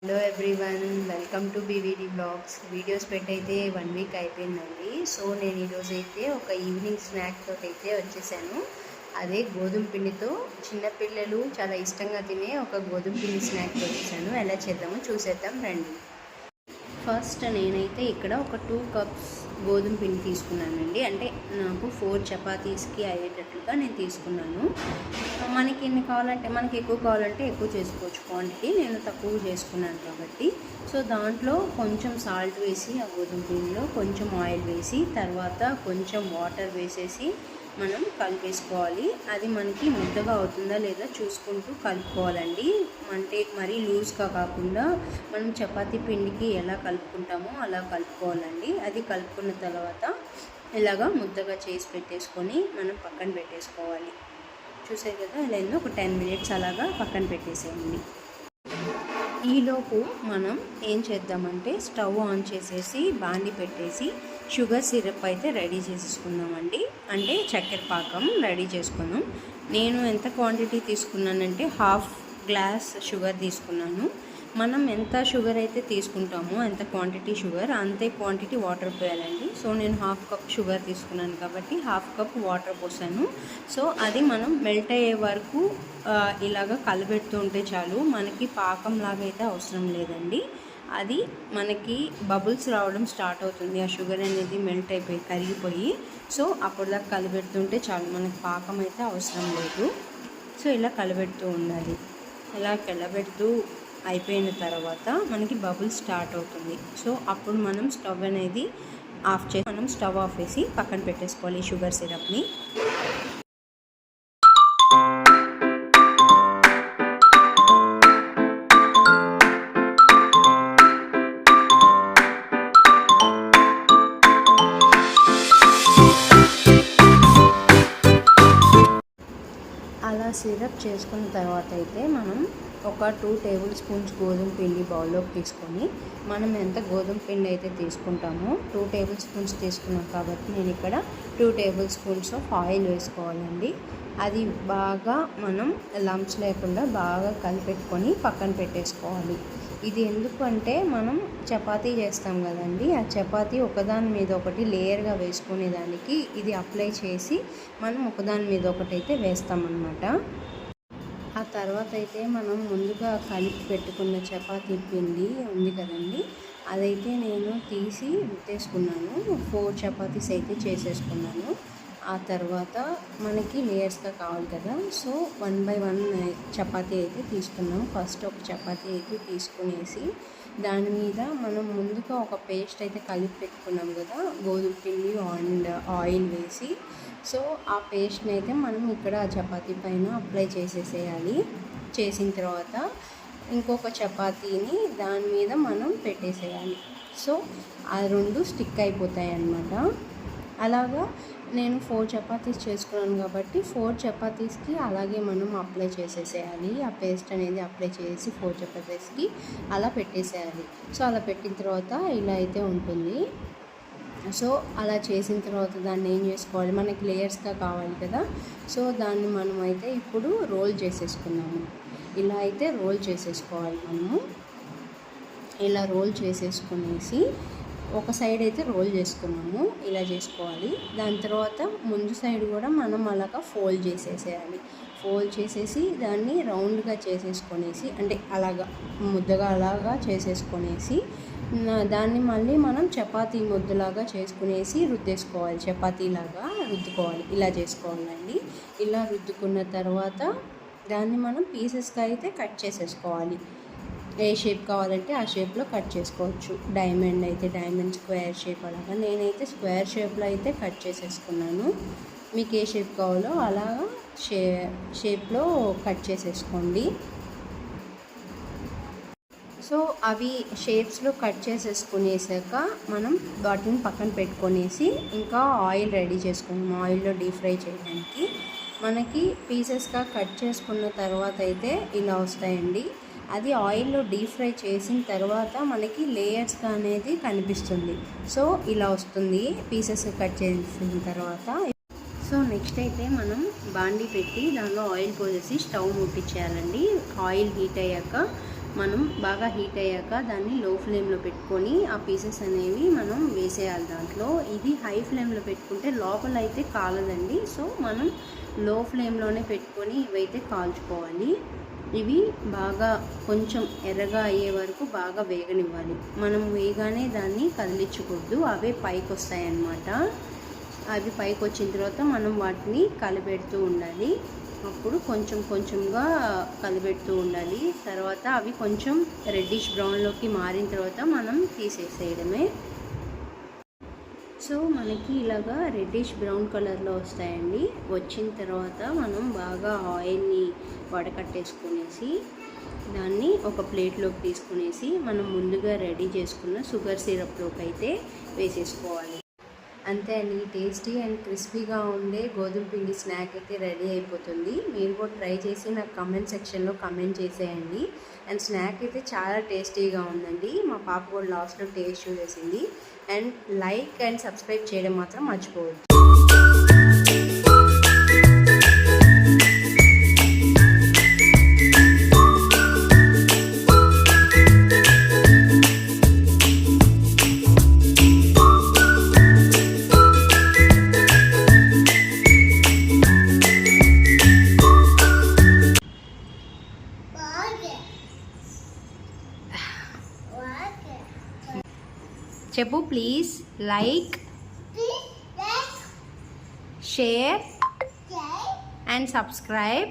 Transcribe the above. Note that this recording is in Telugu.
Hello everyone, welcome to BVD blogs. Videos పెట్టయితే 1 వీక్ అయిపోయిందండి. సో నేను ఈరోజు అయితే ఒక ఈవినింగ్ స్నాక్ తోటి అయితే వచ్చేసాను. అదే గోధుమ పిండితో చిన్నపిల్లలు చాలా ఇష్టంగా తినే ఒక గోధుమ పిండి స్నాక్ వచ్చేసాను. ఎలా చేద్దామో చూసేద్దాం రండి. ఫస్ట్ నేనైతే ఇక్కడ ఒక 2 కప్స్ గోధుమ పిండి తీసుకున్నానండి. అంటే నాకు 4 చపాతీస్కి అయ్యేటట్లుగా నేను తీసుకున్నాను. మనకి ఎన్ని కావాలంటే, మనకి ఎక్కువ కావాలంటే ఎక్కువ చేసుకోవచ్చు క్వాంటిటీ. నేను తక్కువ చేసుకున్నాను కాబట్టి సో దాంట్లో కొంచెం సాల్ట్ వేసి, ఆ గోధుమ పిండిలో కొంచెం ఆయిల్ వేసి, తర్వాత కొంచెం వాటర్ వేసేసి మనం కలిపేసుకోవాలి. అది మనకి ముద్దగా అవుతుందా లేదా చూసుకుంటూ కలుపుకోవాలండి. అంటే మరీ లూజ్గా కాకుండా మనం చపాతీ పిండికి ఎలా కలుపుకుంటామో అలా కలుపుకోవాలండి. అది కలుపుకున్న తర్వాత ఇలాగా ముద్దగా చేసి పెట్టేసుకొని మనం పక్కన పెట్టేసుకోవాలి. చూసారు కదా, ఇలా ఒక 10 మినిట్స్ అలాగా పక్కన పెట్టేసేయండి. ఈలోపు మనం ఏం చేద్దామంటే స్టవ్ ఆన్ చేసేసి బాండి పెట్టేసి షుగర్ సిరప్ అయితే రెడీ చేసేసుకుందామండి. అంటే చక్కెర పాకం రెడీ చేసుకున్నాం. నేను ఎంత క్వాంటిటీ తీసుకున్నానంటే 1/2 గ్లాస్ షుగర్ తీసుకున్నాను. మనం ఎంత షుగర్ అయితే తీసుకుంటామో, ఎంత క్వాంటిటీ షుగర్ అంతే క్వాంటిటీ వాటర్ పోయాలండి. సో నేను 1/2 కప్ షుగర్ తీసుకున్నాను కాబట్టి 1/2 కప్ వాటర్ పోసాను. సో అది మనం మెల్ట్ అయ్యే వరకు ఇలాగ కలబెడుతూ ఉంటే చాలు. మనకి పాకం లాగా అయితే అవసరం లేదండి. అది మనకి బబుల్స్ రావడం స్టార్ట్ అవుతుంది. ఆ షుగర్ అనేది మెల్ట్ అయిపోయి కరిగిపోయి, సో అప్పటిదాకా కలబెడుతుంటే చాలు. మనకి పాకం అయితే అవసరం లేదు. సో ఇలా కలబెడుతూ ఉండాలి. ఇలా కలబెడుతూ అయిపోయిన తర్వాత మనకి బబుల్స్ స్టార్ట్ అవుతుంది. సో అప్పుడు మనం స్టవ్ అనేది ఆఫ్ చేసి, మనం స్టవ్ ఆఫ్ చేసి పక్కన పెట్టేసుకోవాలి షుగర్ సిరప్ని. అలా సిరప్ చేసుకున్న తర్వాత అయితే మనం ఒక 2 టేబుల్ స్పూన్స్ గోధుమ పిండి బౌల్లోకి తీసుకొని, మనం ఎంత గోధుమ పిండి అయితే తీసుకుంటామో 2 టేబుల్ స్పూన్స్ తీసుకున్నాం కాబట్టి నేను ఇక్కడ 2 టేబుల్ స్పూన్స్ ఆఫ్ ఆయిల్ వేసుకోవాలండి. అది బాగా మనం లంప్స్ లేకుండా బాగా కలిపెట్టుకొని పక్కన పెట్టేసుకోవాలి. ఇది ఎందుకంటే మనం చపాతీ చేస్తాం కదండి, ఆ చపాతీ ఒకదాని మీద ఒకటి లేయర్గా వేసుకునేదానికి ఇది అప్లై చేసి మనం ఒకదాని మీద ఒకటైతే వేస్తామన్నమాట. ఆ తర్వాత అయితే మనం ముందుగా కలిపి పెట్టుకున్న చపాతీ పిండి ఉంది కదండి, అదైతే నేను తీసి రుద్దేసుకున్నాను. 4 చపాతీస్ అయితే చేసేసుకున్నాను. ఆ తర్వాత మనకి లేయర్స్గా కావాలి కదా, సో 1 by 1 చపాతీ అయితే తీసుకున్నాం. ఫస్ట్ ఒక చపాతీ అయితే తీసుకునేసి దాని మీద మనం ముందుగా ఒక పేస్ట్ అయితే కలిపి పెట్టుకున్నాం కదా గోధుమ పిండి అండ్ ఆయిల్ వేసి, సో ఆ పేస్ట్ని అయితే మనం ఇక్కడ చపాతీ పైన అప్లై చేసేసేయాలి. చేసిన తర్వాత ఇంకొక చపాతీని దాని మీద మనం పెట్టేసేయాలి. సో ఆ 2 స్టిక్ అయిపోతాయి అన్నమాట. అలాగా నేను 4 చపాతీస్ చేసుకున్నాను కాబట్టి 4 చపాతీస్కి అలాగే మనం అప్లై చేసేసేయాలి. ఆ పేస్ట్ అనేది అప్లై చేసి 4 చపాతీస్కి అలా పెట్టేసేయాలి. సో అలా పెట్టిన తర్వాత ఇలా అయితే ఉంటుంది. సో అలా చేసిన తర్వాత దాన్ని ఏం చేసుకోవాలి, మనకి లేయర్స్గా కావాలి కదా, సో దాన్ని మనం అయితే ఇప్పుడు రోల్ చేసేసుకున్నాము. ఇలా అయితే రోల్ చేసేసుకోవాలి. మనము ఇలా రోల్ చేసేసుకునేసి ఒక సైడ్ అయితే రోల్ చేసుకున్నాము. ఇలా చేసుకోవాలి. దాని తర్వాత ముందు సైడ్ కూడా మనం అలాగా ఫోల్డ్ చేసేసేయాలి. ఫోల్డ్ చేసేసి దాన్ని రౌండ్గా చేసేసుకొనేసి, అంటే అలాగా ముద్దగా అలాగా చేసేసుకొనేసి దాన్ని మళ్ళీ మనం చపాతీ ముద్దలాగా చేసుకునేసి రుద్దేసుకోవాలి. చపాతీలాగా రుద్దుకోవాలి. ఇలా చేసుకోవాలండి. ఇలా రుద్దుకున్న తర్వాత దాన్ని మనం పీసెస్గా అయితే కట్ చేసేసుకోవాలి. ఏ షేప్ కావాలంటే ఆ షేప్లో కట్ చేసుకోవచ్చు. డైమండ్ అయితే డైమండ్, స్క్వేర్ షేప్ అలాగా. నేనైతే స్క్వేర్ షేప్లో అయితే కట్ చేసేసుకున్నాను. మీకు ఏ షేప్ కావాలో అలాగా షేప్లో కట్ చేసేసుకోండి. సో అవి షేప్స్లో కట్ చేసేసుకునేసాక మనం వాటిని పక్కన పెట్టుకొనేసి ఇంకా ఆయిల్ రెడీ చేసుకున్నాం. ఆయిల్లో డీప్ ఫ్రై చేయడానికి మనకి పీసెస్గా కట్ చేసుకున్న తర్వాత అయితే ఇలా వస్తాయండి. అది ఆయిల్లో డీప్ ఫ్రై చేసిన తర్వాత మనకి లేయర్స్గా అనేది కనిపిస్తుంది. సో ఇలా వస్తుంది పీసెస్ కట్ చేసిన తర్వాత. సో నెక్స్ట్ అయితే మనం బాండి పెట్టి దానిలో ఆయిల్ పోసేసి స్టవ్ ముట్టించేయాలండి. ఆయిల్ హీట్ అయ్యాక మనం బాగా హీట్ అయ్యాక దాన్ని లో ఫ్లేమ్లో పెట్టుకొని ఆ పీసెస్ అనేవి మనం వేసేయాలి దాంట్లో. ఇది హై ఫ్లేమ్లో పెట్టుకుంటే లోపల అయితే కాలదండి. సో మనం లో ఫ్లేమ్లోనే పెట్టుకొని ఇవైతే కాల్చుకోవాలి. ఇవి బాగా కొంచెం ఎర్రగా అయ్యే వరకు బాగా వేగనివ్వాలి. మనం వేగానే దాన్ని కదిలించకూడదు, అవే పైకి వస్తాయన్నమాట. అవి పైకి వచ్చిన తర్వాత మనం వాటిని కలిపెడుతూ ఉండాలి. అప్పుడు కొంచెం కొంచెంగా కలిపెడుతూ ఉండాలి. తర్వాత అవి కొంచెం రెడ్డిష్ బ్రౌన్లోకి మారిన తర్వాత మనం తీసేసేయడమే. సో మనకి ఇలాగా రెడ్డిష్ బ్రౌన్ కలర్లో వస్తాయండి. వచ్చిన తర్వాత మనం బాగా ఆయిల్ని వడకట్టేసుకునేసి దాన్ని ఒక ప్లేట్లోకి తీసుకునేసి మనం ముందుగా రెడీ చేసుకున్న షుగర్ సిరప్లోకి అయితే వేసేసుకోవాలి. అంతే అండి, టేస్టీ అండ్ క్రిస్పీగా ఉండే గోధుమ పిండి స్నాక్ అయితే రెడీ అయిపోతుంది. మీరు కూడా ట్రై చేసి నాకు కమెంట్ సెక్షన్లో కమెంట్ చేసేయండి. అండ్ స్నాక్ అయితే చాలా టేస్టీగా ఉందండి. మా పాప కూడా లాస్ట్లో టేస్ట్ చూసేసింది. అండ్ లైక్ అండ్ సబ్స్క్రైబ్ చేయడం మాత్రం మర్చిపోవద్దు. చెప్పు please. Like, share and subscribe.